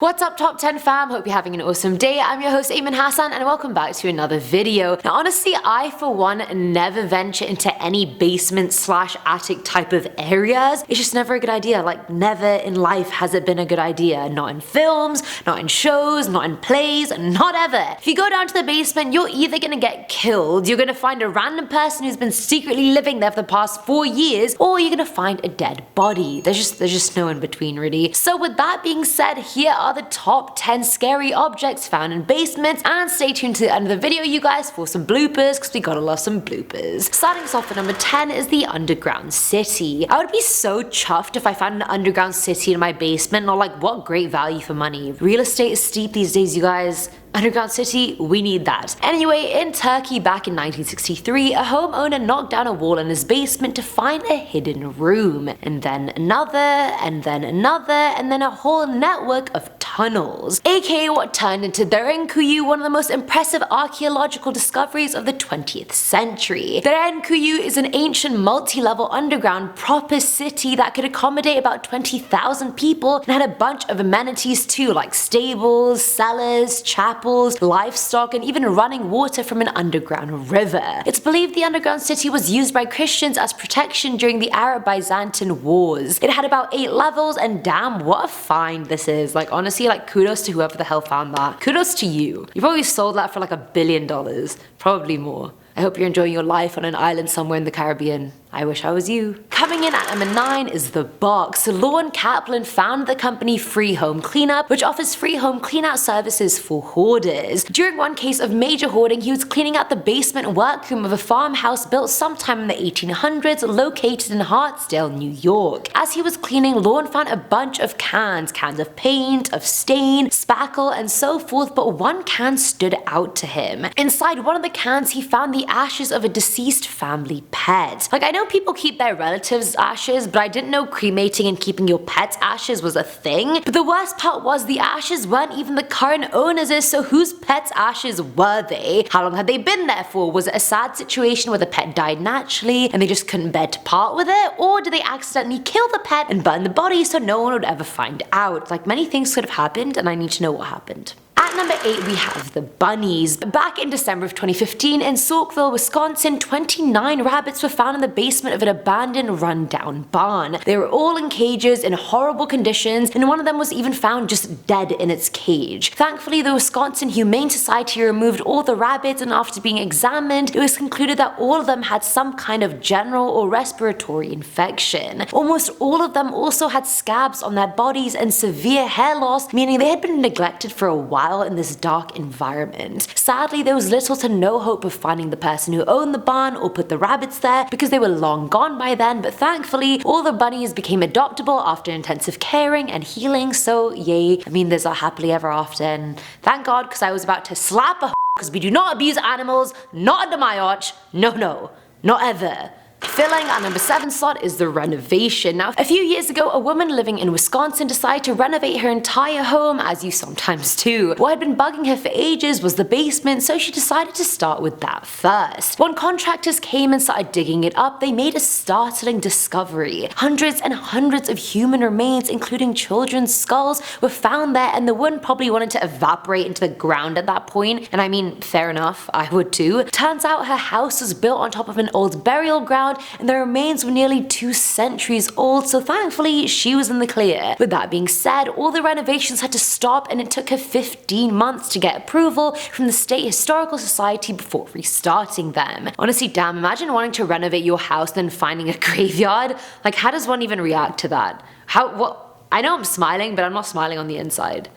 What's up, top 10 fam? Hope you're having an awesome day. I'm your host Ayman Hassan and welcome back to another video. Now honestly, I for one never venture into any basement slash attic type of areas. It's just never a good idea. Like, never in life has it been a good idea. Not in films, not in shows, not in plays, not ever. If you go down to the basement, you're either gonna get killed, you're gonna find a random person who's been secretly living there for the past 4 years, or you're gonna find a dead body. There's just no in between really. So with that being said, here are the top 10 scary objects found in basements, and stay tuned to the end of the video you guys for some bloopers, because we gotta love some bloopers. Starting us off at number 10 is the underground city. I would be so chuffed if I found an underground city in my basement, or like, what great value for money. Real estate is steep these days, you guys. Underground city, we need that. Anyway, in Turkey back in 1963, a homeowner knocked down a wall in his basement to find a hidden room, and then another, and then another, and then a whole network of tunnels, aka what turned into the Renkuyu, one of the most impressive archaeological discoveries of the 20th century. The Renkuyu is an ancient multi-level underground proper city that could accommodate about 20,000 people and had a bunch of amenities too, like stables, cellars, chapels, livestock, and even running water from an underground river. It's believed the underground city was used by Christians as protection during the Arab-Byzantine wars. It had about 8 levels, and damn, what a find this is. Like, honestly, like, kudos to whoever the hell found that. Kudos to you. You probably sold that for like $1 billion, probably more. I hope you're enjoying your life on an island somewhere in the Caribbean. I wish I was you. Coming in at number 9 is The Box. Lorne Kaplan founded the company Free Home Cleanup, which offers free home cleanout services for hoarders. During one case of major hoarding, he was cleaning out the basement workroom of a farmhouse built sometime in the 1800s located in Hartsdale, New York. As he was cleaning, Lorne found a bunch of cans of paint, of stain, spackle, and so forth, but one can stood out to him. Inside one of the cans, he found the ashes of a deceased family pet. Like, I know people keep their relatives' ashes, but I didn't know cremating and keeping your pet's ashes was a thing. But the worst part was the ashes weren't even the current owners', so whose pet's ashes were they? How long had they been there for? Was it a sad situation where the pet died naturally and they just couldn't bear to part with it? Or did they accidentally kill the pet and burn the body so no one would ever find out? Like, many things could have happened, and I need to know what happened. At number 8 we have the bunnies. Back in December of 2015 in Saukville, Wisconsin, 29 rabbits were found in the basement of an abandoned rundown barn. They were all in cages in horrible conditions, and one of them was even found just dead in its cage. Thankfully, the Wisconsin Humane Society removed all the rabbits, and after being examined, it was concluded that all of them had some kind of general or respiratory infection. Almost all of them also had scabs on their bodies and severe hair loss, meaning they had been neglected for a while in this dark environment. Sadly, there was little to no hope of finding the person who owned the barn or put the rabbits there, because they were long gone by then, but thankfully all the bunnies became adoptable after intensive caring and healing, so yay. I mean, there's a happily ever after, and thank God, because I was about to slap a because we do not abuse animals, not under my arch, no, not ever. Filling our number 7 slot is the renovation. Now, a few years ago, a woman living in Wisconsin decided to renovate her entire home, as you sometimes do. What had been bugging her for ages was the basement, so she decided to start with that first. When contractors came and started digging it up, they made a startling discovery. Hundreds and hundreds of human remains, including children's skulls, were found there, and the woman probably wanted to evaporate into the ground at that point, and I mean, fair enough, I would too. Turns out her house was built on top of an old burial ground, and the remains were nearly 2 centuries old, so thankfully she was in the clear. With that being said, all the renovations had to stop, and it took her 15 months to get approval from the State Historical Society before restarting them. Honestly, damn, imagine wanting to renovate your house then finding a graveyard. Like, how does one even react to that? I know I'm smiling, but I'm not smiling on the inside.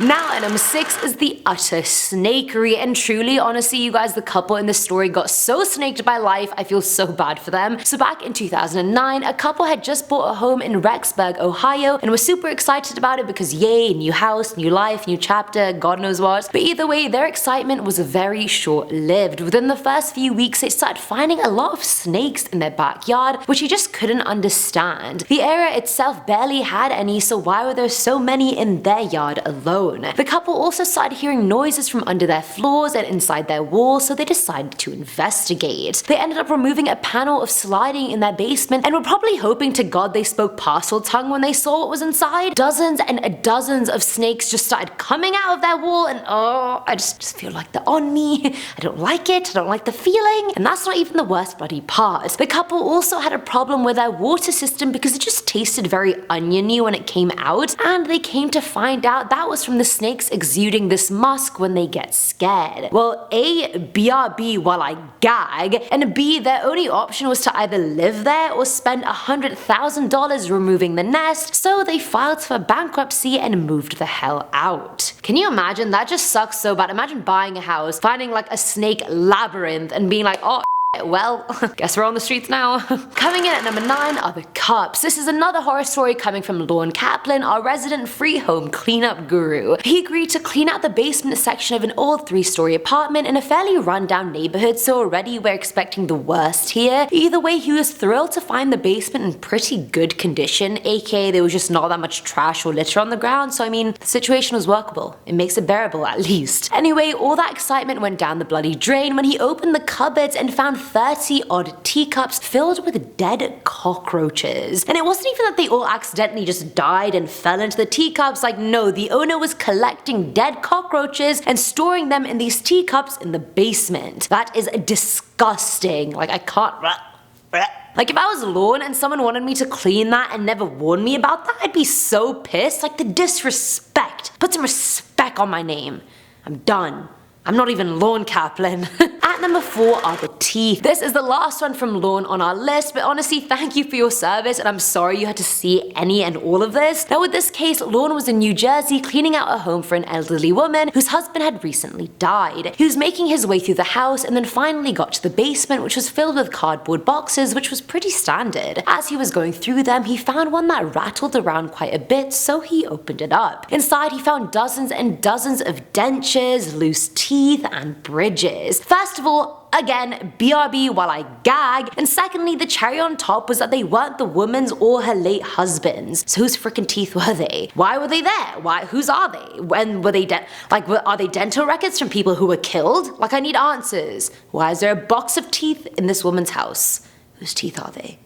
Now at number 6 is the utter snakery, and truly, honestly, you guys, the couple in this story got so snaked by life, I feel so bad for them. So back in 2009, a couple had just bought a home in Rexburg, Ohio, and were super excited about it because yay, new house, new life, new chapter, God knows what. But either way, their excitement was very short-lived. Within the first few weeks, they started finding a lot of snakes in their backyard, which they just couldn't understand. The area itself barely had any, so why were there so many in their yard alone? phone. The couple also started hearing noises from under their floors and inside their walls, so they decided to investigate. They ended up removing a panel of sliding in their basement and were probably hoping to God they spoke parcel tongue when they saw what was inside. Dozens and dozens of snakes just started coming out of their wall, and oh, I just feel like they're on me. I don't like it, I don't like the feeling. And that's not even the worst bloody part. The couple also had a problem with their water system because it just tasted very oniony when it came out, and they came to find out that was from the snakes exuding this musk when they get scared. Well, A, BRB while I gag, and B, their only option was to either live there or spend $100,000 removing the nest, so they filed for bankruptcy and moved the hell out. Can you imagine? That just sucks so bad. Imagine buying a house, finding like a snake labyrinth and being like, oh, well, guess we're on the streets now. Coming in at number 9 are the cups. This is another horror story coming from Lorne Kaplan, our resident free home cleanup guru. He agreed to clean out the basement section of an old 3-story apartment in a fairly rundown neighborhood, so already we're expecting the worst here. Either way, he was thrilled to find the basement in pretty good condition, aka there was just not that much trash or litter on the ground, so I mean, the situation was workable. It makes it bearable at least. Anyway, all that excitement went down the bloody drain when he opened the cupboards and found 30 odd teacups filled with dead cockroaches. And it wasn't even that they all accidentally just died and fell into the teacups. Like, no, the owner was collecting dead cockroaches and storing them in these teacups in the basement. That is disgusting. Like, I can't. Like, if I was Lorne and someone wanted me to clean that and never warned me about that, I'd be so pissed. Like, the disrespect. Put some respect on my name. I'm done. I'm not even Lorne Kaplan. At number 4 are the teeth. This is the last one from Lorne on our list, but honestly, thank you for your service, and I'm sorry you had to see any and all of this. Now with this case, Lorne was in New Jersey cleaning out a home for an elderly woman whose husband had recently died. He was making his way through the house and then finally got to the basement, which was filled with cardboard boxes, which was pretty standard. As he was going through them, he found one that rattled around quite a bit, so he opened it up. Inside, he found dozens and dozens of dentures, loose teeth, and bridges. First of all, again, BRB while I gag, and secondly, the cherry on top was that they weren't the woman's or her late husband's. So whose freaking teeth were they? Why were they there? Whose are they? When were they are they dental records from people who were killed? Like, I need answers. Why is there a box of teeth in this woman's house? Whose teeth are they?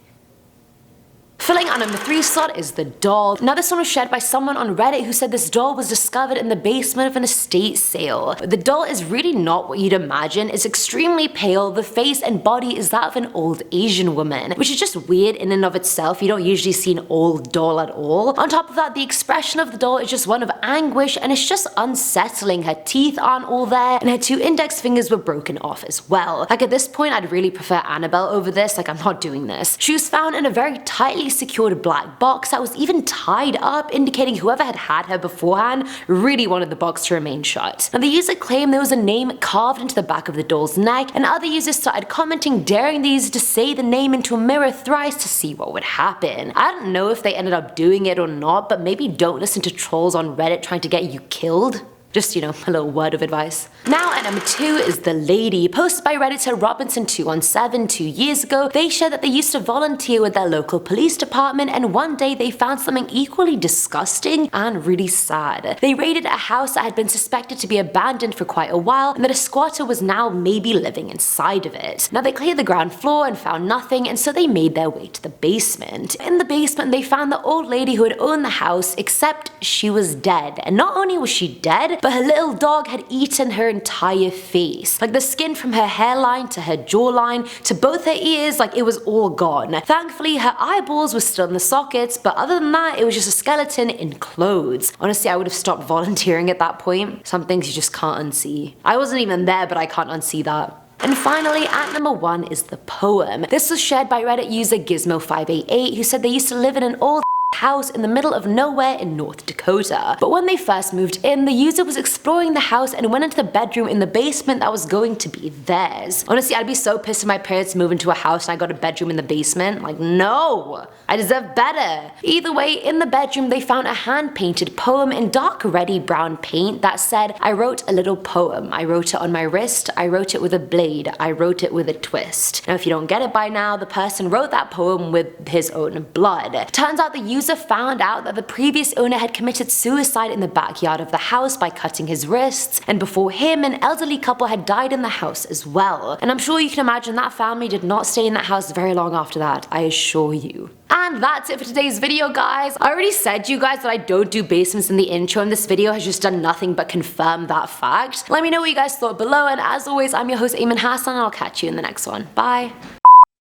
Filling our number 3 slot is the doll. Now this one was shared by someone on Reddit who said this doll was discovered in the basement of an estate sale. But the doll is really not what you'd imagine. It's extremely pale, the face and body is that of an old Asian woman, which is just weird in and of itself. You don't usually see an old doll at all. On top of that, the expression of the doll is just one of anguish, and it's just unsettling. Her teeth aren't all there, and her 2 index fingers were broken off as well. Like, at this point, I'd really prefer Annabelle over this. Like, I'm not doing this. She was found in a very tightly secured black box that was even tied up, indicating whoever had her beforehand really wanted the box to remain shut. Now the user claimed there was a name carved into the back of the doll's neck, and other users started commenting daring the user to say the name into a mirror thrice to see what would happen. I don't know if they ended up doing it or not, but maybe don't listen to trolls on Reddit trying to get you killed. Just, you know, a little word of advice. Now at number 2 is The Lady. Posted by Redditor Robinson217 2 years ago, they shared that they used to volunteer with their local police department, and one day they found something equally disgusting and really sad. They raided a house that had been suspected to be abandoned for quite a while, and that a squatter was now maybe living inside of it. Now they cleared the ground floor and found nothing, and so they made their way to the basement. In the basement they found the old lady who had owned the house, except she was dead. And not only was she dead, but her little dog had eaten her entire face. Like, the skin from her hairline to her jawline to both her ears, like, it was all gone. Thankfully, her eyeballs were still in the sockets, but other than that, it was just a skeleton in clothes. Honestly, I would have stopped volunteering at that point. Some things you just can't unsee. I wasn't even there, but I can't unsee that. And finally, at number 1 is the poem. This was shared by Reddit user Gizmo588, who said they used to live in an old house in the middle of nowhere in North Dakota. But when they first moved in, the user was exploring the house and went into the bedroom in the basement that was going to be theirs. Honestly, I'd be so pissed if my parents moved into a house and I got a bedroom in the basement. Like, no! I deserve better! Either way, in the bedroom they found a hand-painted poem in dark reddy brown paint that said, "I wrote a little poem. I wrote it on my wrist. I wrote it with a blade. I wrote it with a twist." Now if you don't get it by now, the person wrote that poem with his own blood. Turns out the user later found out that the previous owner had committed suicide in the backyard of the house by cutting his wrists, and before him, an elderly couple had died in the house as well. And I'm sure you can imagine that family did not stay in that house very long after that, I assure you. And that's it for today's video, guys. I already said to you guys that I don't do basements in the intro, and this video has just done nothing but confirm that fact. Let me know what you guys thought below, and as always, I'm your host Ayman Hassan, and I'll catch you in the next one. Bye.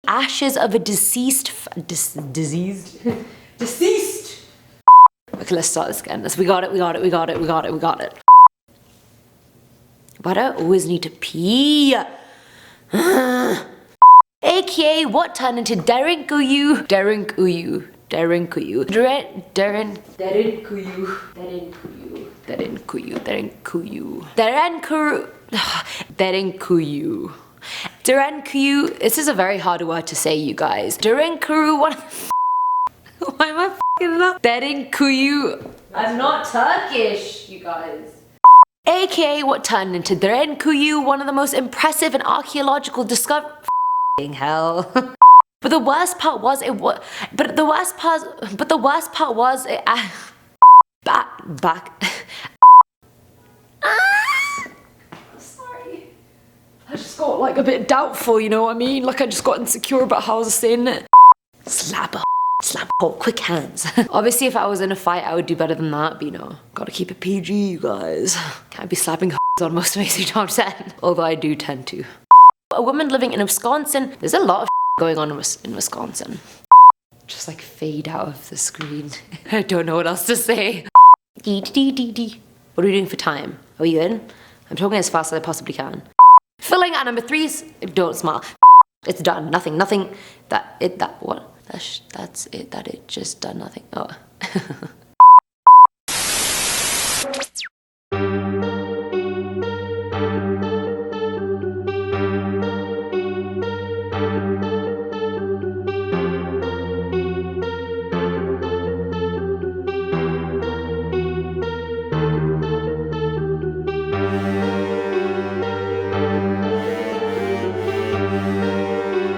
Ashes of a deceased deceased? Okay, let's start this again. We got it. Why do I always need to pee? AKA what turned into Derinkuyu. Derenkuru. This is a very hard word to say, you guys. Derenkuru. What? Why am I f***ing it up? Derenkuyu. I'm not Turkish, you guys. AKA what turned into Derenkuyu, one of the most impressive and archaeological discoveries. F***ing hell. But the worst part was it was. Back. Sorry. I just got like a bit doubtful, you know what I mean? Like I just got insecure about how I was saying it. Slap, quick hands. Obviously if I was in a fight I would do better than that, but you know, gotta keep it PG, you guys. Can't be slapping on most amazing top 10. Although I do tend to. A woman living in Wisconsin, there's a lot of going on in Wisconsin. Just like fade out of the screen. I don't know what else to say. What are we doing for time? Are we in? I'm talking as fast as I possibly can. Filling at number 3 is, don't smile. It's done, nothing, what? That's it, that it just done nothing. Oh.